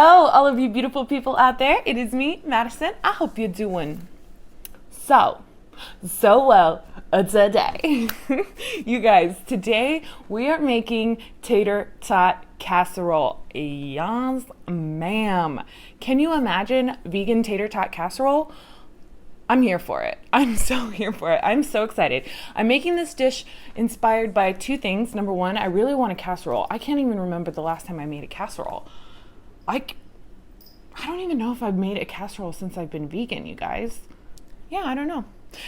Hello, all of you beautiful people out there. It is me, Madison. I hope you're doing so well today. You guys, today we are making tater tot casserole. Yes, ma'am. Can you imagine vegan tater tot casserole? I'm here for it. I'm so here for it. I'm so excited. I'm making this dish inspired by two things. Number one, I really want a casserole. I can't even remember the last time I made a casserole. I don't even know if I've made a casserole since I've been vegan, you guys. Yeah, I don't know.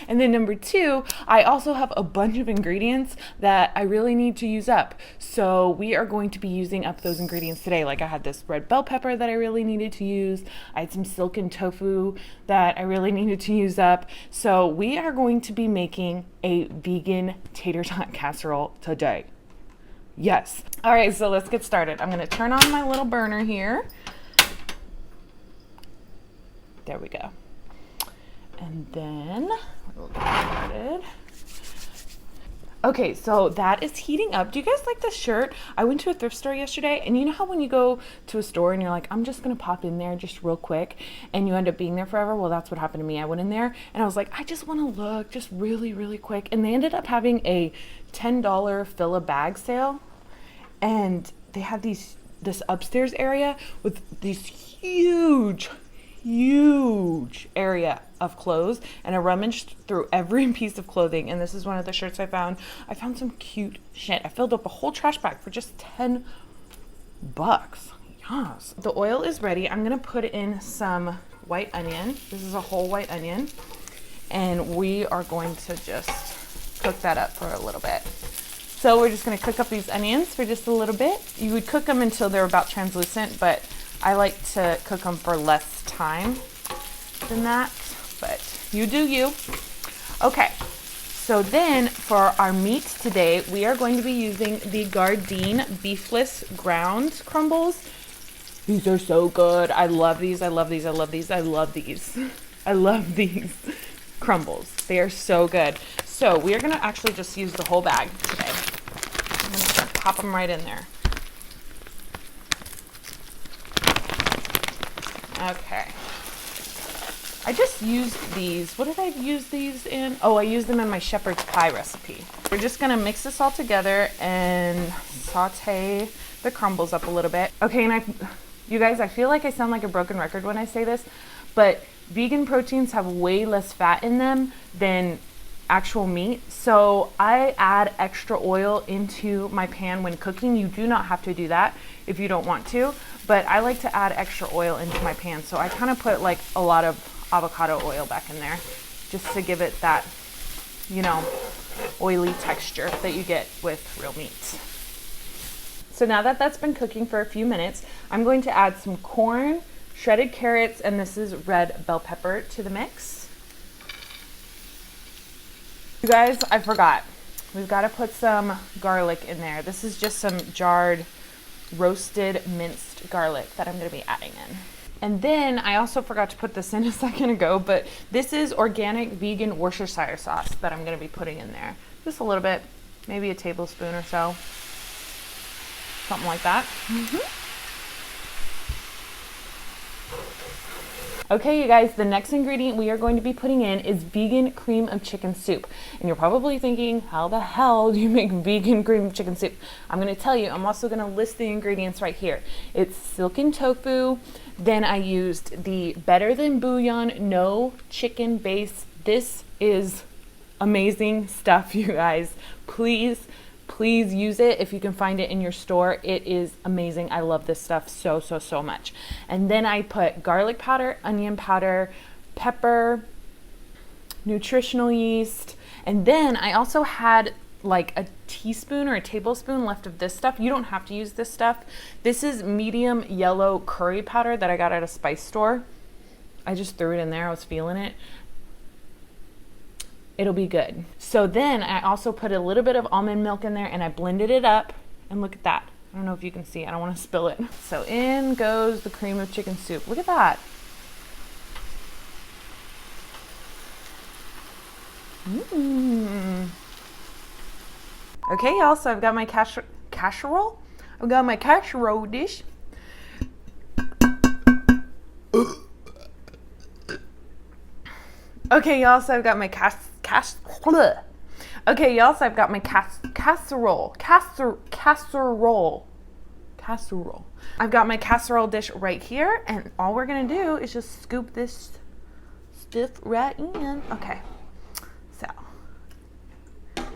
And then number two, I also have a bunch of ingredients that I really need to use up. So we are going to be using up those ingredients today. Like I had this red bell pepper that I really needed to use. I had some silken tofu that I really needed to use up. So we are going to be making a vegan tater tot casserole today. Yes. All right, so let's get started. I'm gonna turn on my little burner here. There we go. And then we'll get started. Okay, so that is heating up. Do you guys like this shirt? I went to a thrift store yesterday, and you know how when you go to a store and you're like, I'm just gonna pop in there just real quick, and you end up being there forever? Well, that's what happened to me. I went in there and I was like, I just wanna look just really quick. And they ended up having a $10 fill a bag sale. And they had this upstairs area with these huge area of clothes, and I rummaged through every piece of clothing, and this is one of the shirts I found. I found some cute shit. I filled up a whole trash bag for just $10. Yes. The oil is ready. I'm gonna put in some white onion. This is a whole white onion, and we are going to just cook that up for a little bit. So we're just gonna cook up these onions for just a little bit. You would cook them until they're about translucent, but I like to cook them for less time than that, but you do you. Okay, so then for our meat today, we are going to be using the Gardein beefless ground crumbles. These are so good. I love these, I love these, I love these, I love these. I love these crumbles. They are so good. So we are gonna actually just use the whole bag today. I'm gonna start pop them right in there. Okay. I just used these. What did I use these in? Oh, I used them in my shepherd's pie recipe. We're just gonna mix this all together and saute the crumbles up a little bit. Okay, and you guys, I feel like I sound like a broken record when I say this, but vegan proteins have way less fat in them than actual meat. So I add extra oil into my pan when cooking. You do not have to do that if you don't want to, but I like to add extra oil into my pan. So I kind of put like a lot of avocado oil back in there just to give it that, you know, oily texture that you get with real meat. So now that that's been cooking for a few minutes, I'm going to add some corn, shredded carrots, and this is red bell pepper to the mix. You guys, I forgot. We've got to put some garlic in there. This is just some jarred, roasted, minced garlic that I'm going to be adding in. And then I also forgot to put this in a second ago, but this is organic vegan Worcestershire sauce that I'm going to be putting in there. Just a little bit, maybe a tablespoon or so. Something like that. Okay, you guys, the next ingredient we are going to be putting in is vegan cream of chicken soup. And you're probably thinking, how the hell do you make vegan cream of chicken soup? I'm going to tell you. I'm also going to list the ingredients right here. It's silken tofu. Then I used the Better Than Bouillon no chicken base. This is amazing stuff, you guys. Please use it if you can find it in your store. It is amazing. I love this stuff so much. And then I put garlic powder, onion powder, pepper, nutritional yeast, and then I also had like a teaspoon or a tablespoon left of this stuff. You don't have to use this stuff. This is medium yellow curry powder that I got at a spice store. I just threw it in there. I was feeling it. It'll be good. So then I also put a little bit of almond milk in there and I blended it up, and look at that. I don't know if you can see, I don't want to spill it. So in goes the cream of chicken soup. Look at that. Okay, y'all, so I've got my casserole. I've got my casserole dish. Okay, y'all, so I've got my Okay, y'all, so I've got my casserole. I've got my casserole dish right here, and all we're gonna do is just scoop this stuff right in. Okay, so,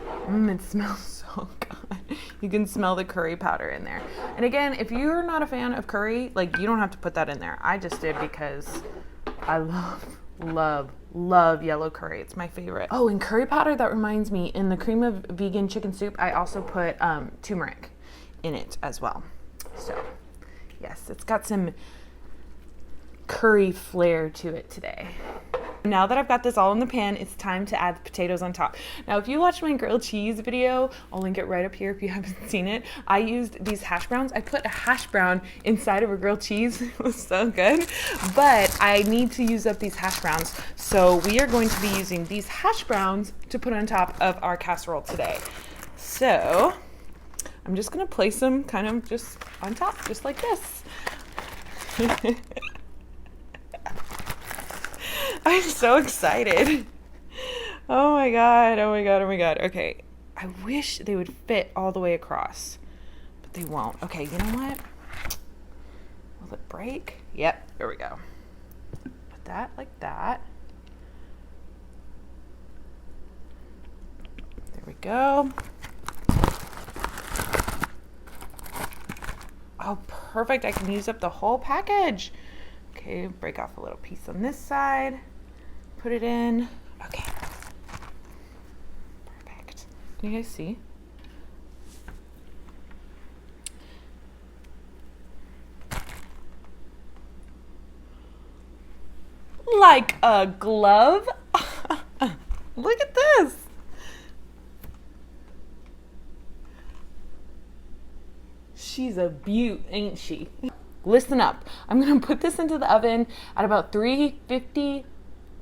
it smells so good. You can smell the curry powder in there. And again, if you're not a fan of curry, like, you don't have to put that in there. I just did because I love yellow curry. It's my favorite. Oh, and curry powder, that reminds me, in the cream of vegan chicken soup, I also put turmeric in it as well. So, yes, it's got some curry flair to it today. Now that I've got this all in the pan, it's time to add the potatoes on top. Now, if you watched my grilled cheese video, I'll link it right up here if you haven't seen it. I used these hash browns. I put a hash brown inside of a grilled cheese. It was so good. But I need to use up these hash browns. So we are going to be using these hash browns to put on top of our casserole today. So I'm just going to place them kind of just on top, just like this. I'm so excited. Oh my God. Okay, I wish they would fit all the way across, but they won't. Okay, you know what? Will it break? Yep, there we go. Put that like that. There we go. Oh, perfect. I can use up the whole package. Okay, break off a little piece on this side. Put it in. Okay. Perfect. Can you guys see? Like a glove. Look at this. She's a beaut, ain't she? Listen up. I'm gonna put this into the oven at about 350,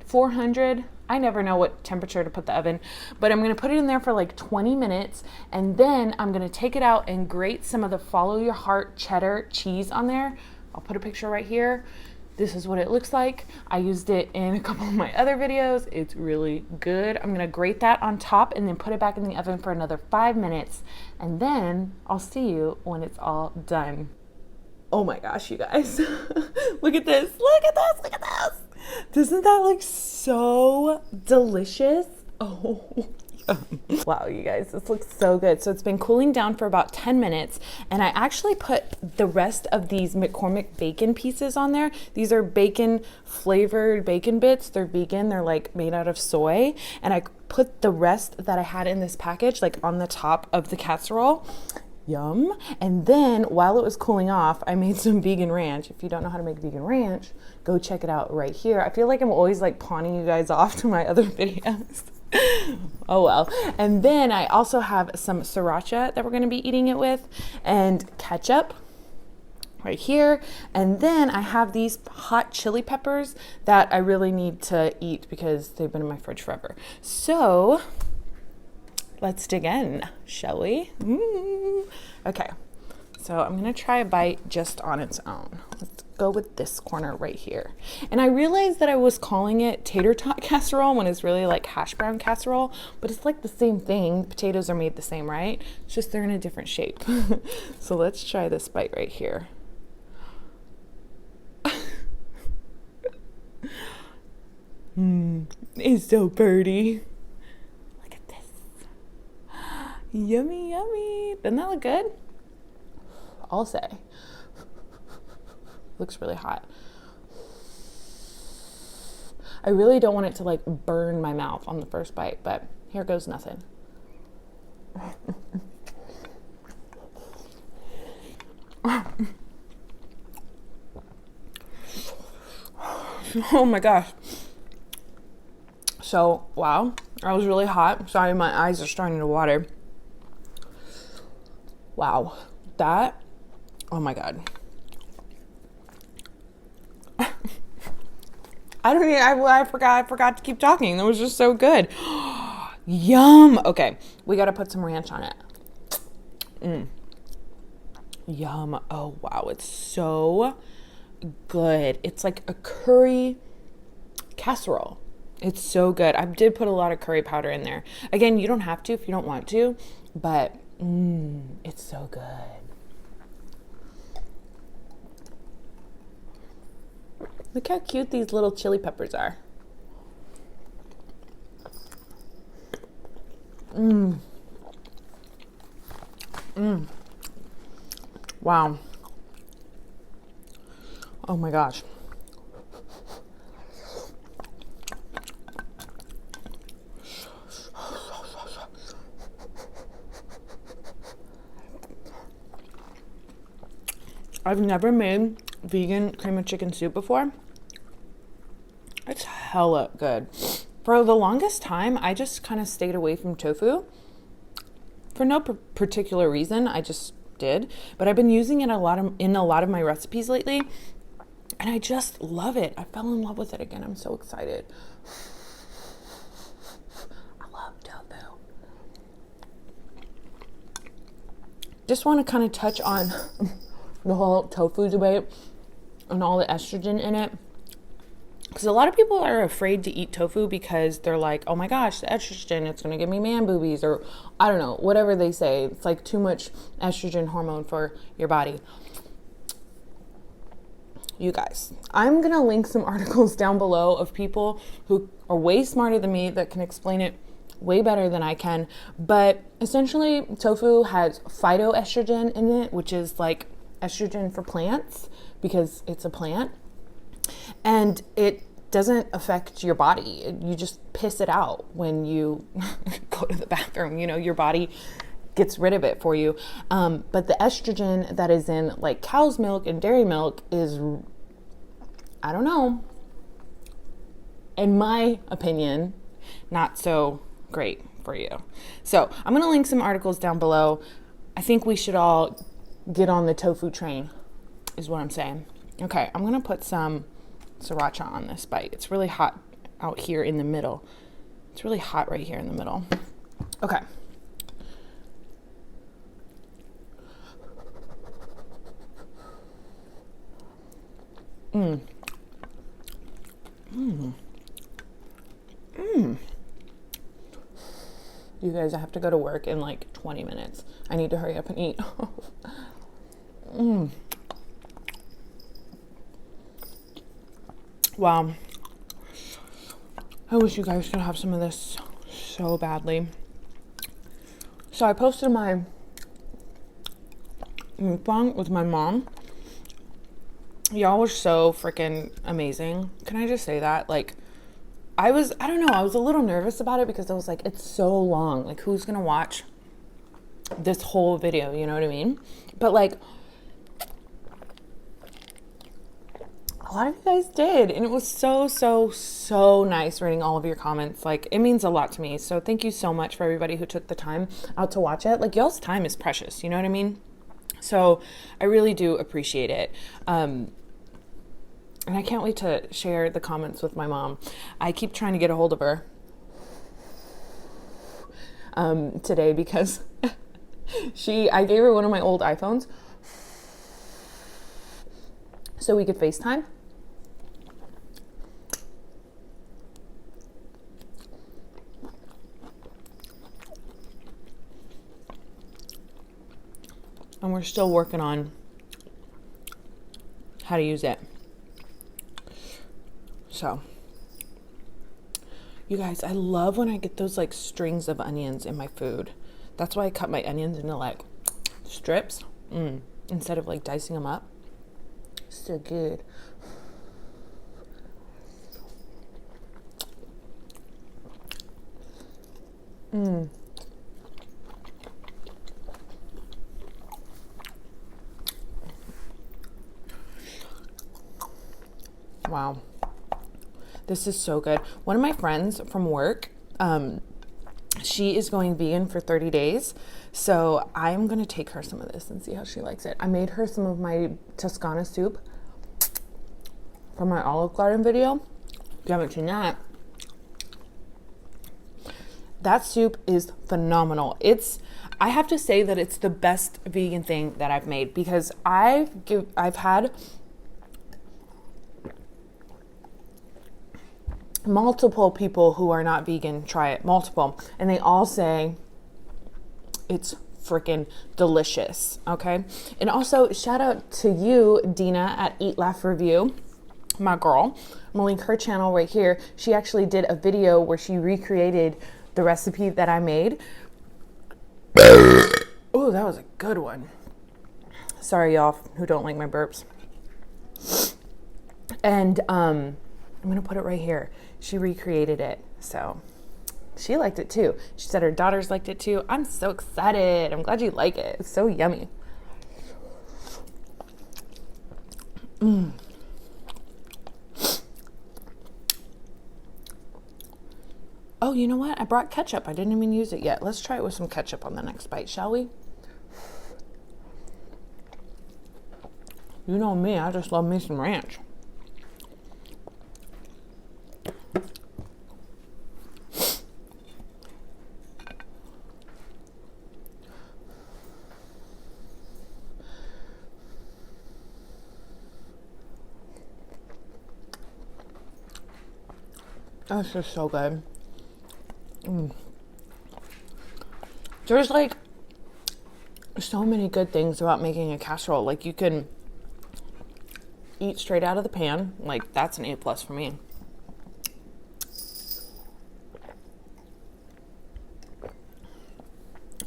400. I never know what temperature to put the oven, but I'm gonna put it in there for like 20 minutes, and then I'm gonna take it out and grate some of the Follow Your Heart cheddar cheese on there. I'll put a picture right here. This is what it looks like. I used it in a couple of my other videos. It's really good. I'm gonna grate that on top and then put it back in the oven for another 5 minutes, and then I'll see you when it's all done. Oh my gosh, you guys. Look at this. Doesn't that look so delicious? Oh, wow, you guys, this looks so good. So it's been cooling down for about 10 minutes, and I actually put the rest of these McCormick bacon pieces on there. These are bacon flavored bacon bits. They're vegan. They're like made out of soy. And I put the rest that I had in this package like on the top of the casserole. Yum. And then while it was cooling off, I made some vegan ranch. If you don't know how to make vegan ranch, go check it out right here. I feel like I'm always like pawning you guys off to my other videos. Oh well. And then I also have some sriracha that we're going to be eating it with, and ketchup right here. And then I have these hot chili peppers that I really need to eat because they've been in my fridge forever. So let's dig in, shall we? Okay, so I'm gonna try a bite just on its own. Let's go with this corner right here. And I realized that I was calling it Tater Tot Casserole when it's really like hash brown casserole, but it's like the same thing. Potatoes are made the same, right? It's just they're in a different shape. So let's try this bite right here. It's so pretty. Yummy, yummy. Doesn't that look good? I'll say. Looks really hot. I really don't want it to like burn my mouth on the first bite, but here goes nothing. Oh my gosh. So, wow, that was really hot. Sorry, my eyes are starting to water. Wow, that, oh my God. I forgot to keep talking. That was just so good. Yum. Okay, we got to put some ranch on it. Yum. Oh, wow, it's so good. It's like a curry casserole. It's so good. I did put a lot of curry powder in there. Again, you don't have to if you don't want to, but it's so good. Look how cute these little chili peppers are. Wow. Oh my gosh. I've never made vegan cream of chicken soup before. It's hella good. For the longest time, I just kind of stayed away from tofu. For no particular reason, I just did. But I've been using it in a lot of my recipes lately, and I just love it. I fell in love with it again. I'm so excited. I love tofu. Just want to kind of touch on the whole tofu debate and all the estrogen in it. Because a lot of people are afraid to eat tofu because they're like, oh my gosh, the estrogen, it's going to give me man boobies, or I don't know, whatever they say. It's like too much estrogen hormone for your body. You guys, I'm going to link some articles down below of people who are way smarter than me that can explain it way better than I can. But essentially, tofu has phytoestrogen in it, which is like estrogen for plants because it's a plant. And it doesn't affect your body. You just piss it out when you go to the bathroom. You know, your body gets rid of it for you. But the estrogen that is in like cow's milk and dairy milk is, I don't know, in my opinion, not so great for you. So I'm going to link some articles down below. I think we should all get on the tofu train, is what I'm saying. Okay, I'm going to put some sriracha on this bite. It's really hot out here in the middle. It's really hot right here in the middle. Okay. You guys, I have to go to work in like 20 minutes. I need to hurry up and eat. Wow. I wish you guys could have some of this so badly. So I posted my mukbang with my mom. Y'all were so freaking amazing. Can I just say that? Like, I don't know, I was a little nervous about it because I was like, it's so long. Like, who's gonna watch this whole video? You know what I mean? But like, a lot of you guys did, and it was so nice reading all of your comments. Like, it means a lot to me. So thank you so much for everybody who took the time out to watch it. Like, y'all's time is precious, you know what I mean? So I really do appreciate it. And I can't wait to share the comments with my mom. I keep trying to get a hold of her today because I gave her one of my old iPhones so we could FaceTime. And we're still working on how to use it. So, you guys, I love when I get those like strings of onions in my food. That's why I cut my onions into like strips instead of like dicing them up. So good. Wow. This is so good. One of my friends from work, she is going vegan for 30 days. So I'm going to take her some of this and see how she likes it. I made her some of my Toscana soup from my Olive Garden video. If you haven't seen that, that soup is phenomenal. I have to say that it's the best vegan thing that I've made because I've had multiple people who are not vegan try it, multiple, and they all say it's freaking delicious. Okay. And also shout out to you, Dina at Eat Laugh Review, my girl. I'm gonna link her channel right here. She actually did a video where she recreated the recipe that I made. Oh, that was a good one. Sorry, y'all who don't like my burps. And I'm gonna put it right here. She recreated it, so she liked it too. She said her daughters liked it too. I'm so excited. I'm glad you like it. It's so yummy. Oh, you know what? I brought ketchup. I didn't even use it yet. Let's try it with some ketchup on the next bite, shall we? You know me, I just love me some ranch. That's just so good. There's like so many good things about making a casserole. Like you can eat straight out of the pan. Like that's an A+ for me.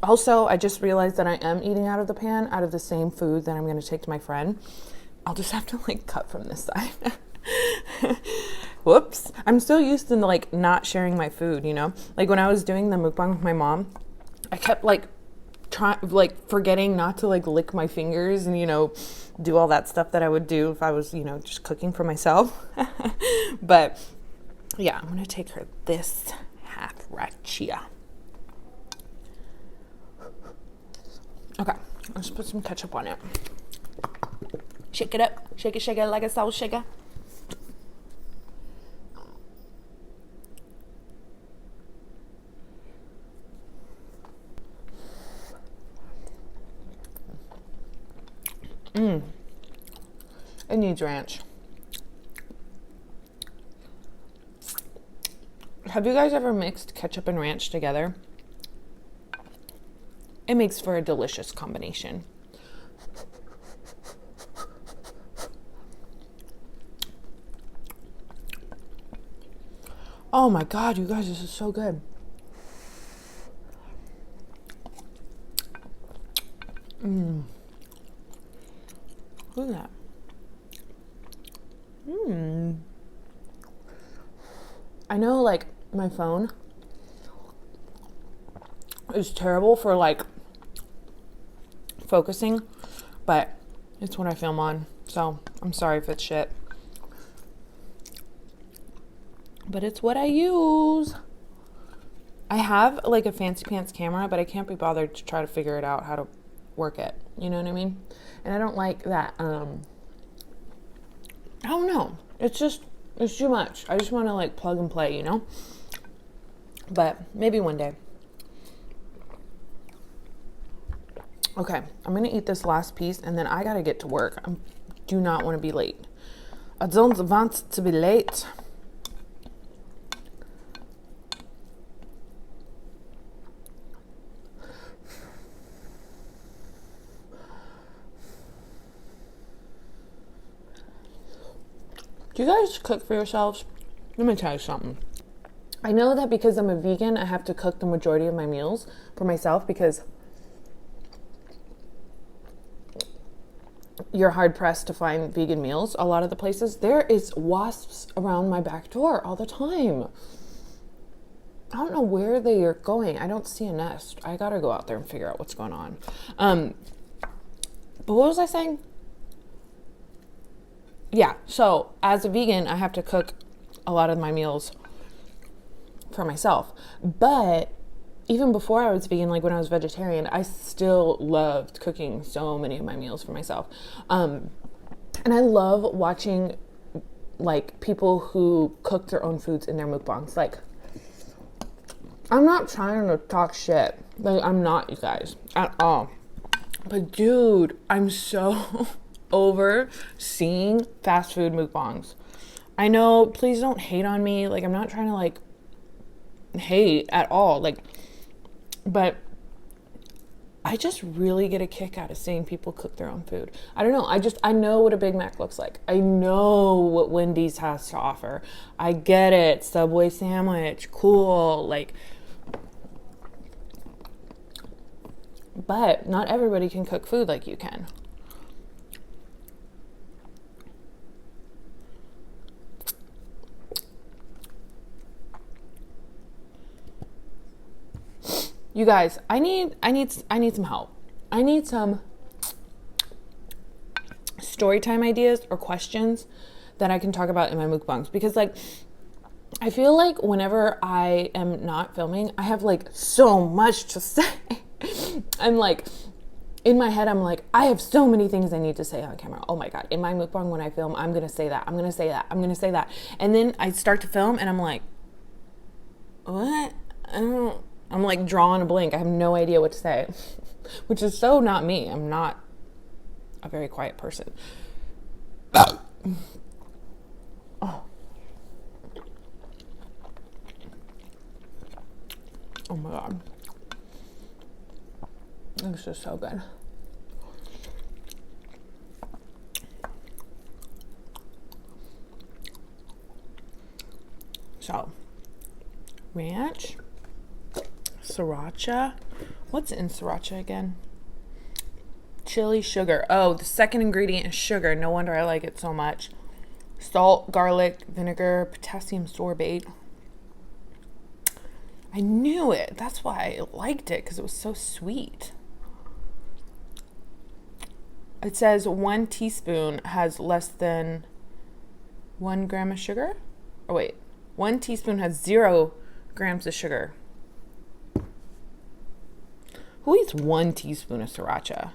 Also, I just realized that I am eating out of the pan, out of the same food that I'm going to take to my friend. I'll just have to like cut from this side. Whoops. I'm still used to like not sharing my food, you know? Like when I was doing the mukbang with my mom, I kept like forgetting not to like lick my fingers and, you know, do all that stuff that I would do if I was, you know, just cooking for myself. But yeah, I'm going to take her this half right here. Okay, let's put some ketchup on it. Shake it up. Shake it like a soul shaker. It needs ranch. Have you guys ever mixed ketchup and ranch together? It makes for a delicious combination. Oh my God, you guys, this is so good. Look at that. I know like my phone is terrible for like focusing, but it's what I film on, so I'm sorry if it's shit, but it's what I use. I have like a fancy pants camera, but I can't be bothered to try to figure it out how to work it, you know what I mean? And I don't like that, I don't know, it's too much. I just want to like plug and play, you know, but maybe one day. Okay, I'm gonna eat this last piece and then I gotta get to work. I do not want to be late. I don't want to be late. Do you guys cook for yourselves? Let me tell you something. I know that because I'm a vegan, I have to cook the majority of my meals for myself because you're hard pressed to find vegan meals. A lot of the places, there is wasps around my back door all the time. I don't know where they are going. I don't see a nest. I gotta go out there and figure out what's going on. But what was I saying? Yeah, so as a vegan, I have to cook a lot of my meals for myself. But even before I was vegan, like when I was vegetarian, I still loved cooking so many of my meals for myself. And I love watching like people who cook their own foods in their mukbangs. Like, I'm not trying to talk shit. Like, I'm not, you guys, at all. But dude, I'm so over seeing fast food mukbangs. I know, please don't hate on me. Like, I'm not trying to like hate at all. Like, but I just really get a kick out of seeing people cook their own food. I don't know. I know what a Big Mac looks like. I know what Wendy's has to offer. I get it. Subway sandwich, cool. Like, but not everybody can cook food like you can. You guys, I need some help. I need some story time ideas or questions that I can talk about in my mukbangs, because like I feel like whenever I am not filming, I have like so much to say. I'm like, in my head, I'm like, I have so many things I need to say on camera. Oh my God. In my mukbang, when I film, I'm going to say that. I'm going to say that. I'm going to say that. And then I start to film and I'm like, what? I'm like drawing a blank. I have no idea what to say, which is so not me. I'm not a very quiet person. Oh. Oh my God. This is so good. So, ranch, sriracha. What's in sriracha again? Chili, sugar. Oh, the second ingredient is sugar. No wonder I like it so much. Salt, garlic, vinegar, potassium sorbate. I knew it. That's why I liked it, because it was so sweet. It says 1 teaspoon has less than 1 gram of sugar. Oh wait, 1 teaspoon has 0 grams of sugar. Who eats 1 teaspoon of sriracha?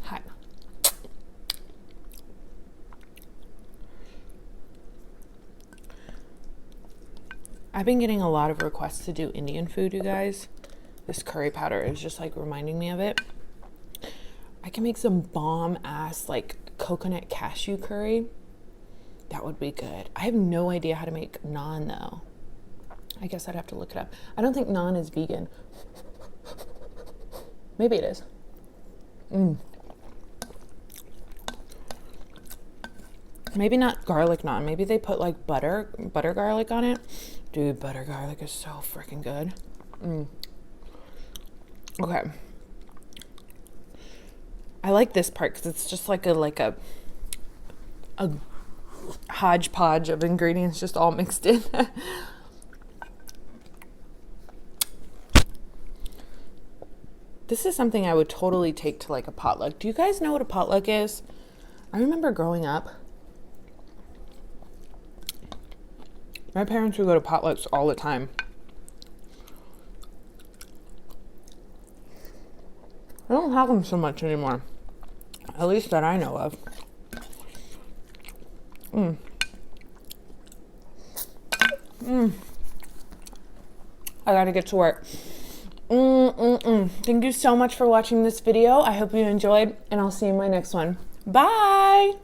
Hot. I've been getting a lot of requests to do Indian food, you guys. This curry powder is just like reminding me of it. I can make some bomb ass like coconut cashew curry. That would be good. I have no idea how to make naan though. I guess I'd have to look it up. I don't think naan is vegan. Maybe it is. Maybe not garlic naan. Maybe they put like butter garlic on it. Dude, butter garlic is so freaking good. Okay. I like this part because it's just like a hodgepodge of ingredients just all mixed in. This is something I would totally take to like a potluck. Do you guys know what a potluck is? I remember growing up, my parents would go to potlucks all the time. I don't have them so much anymore. At least that I know of. I gotta get to work. Thank you so much for watching this video. I hope you enjoyed, and I'll see you in my next one. Bye!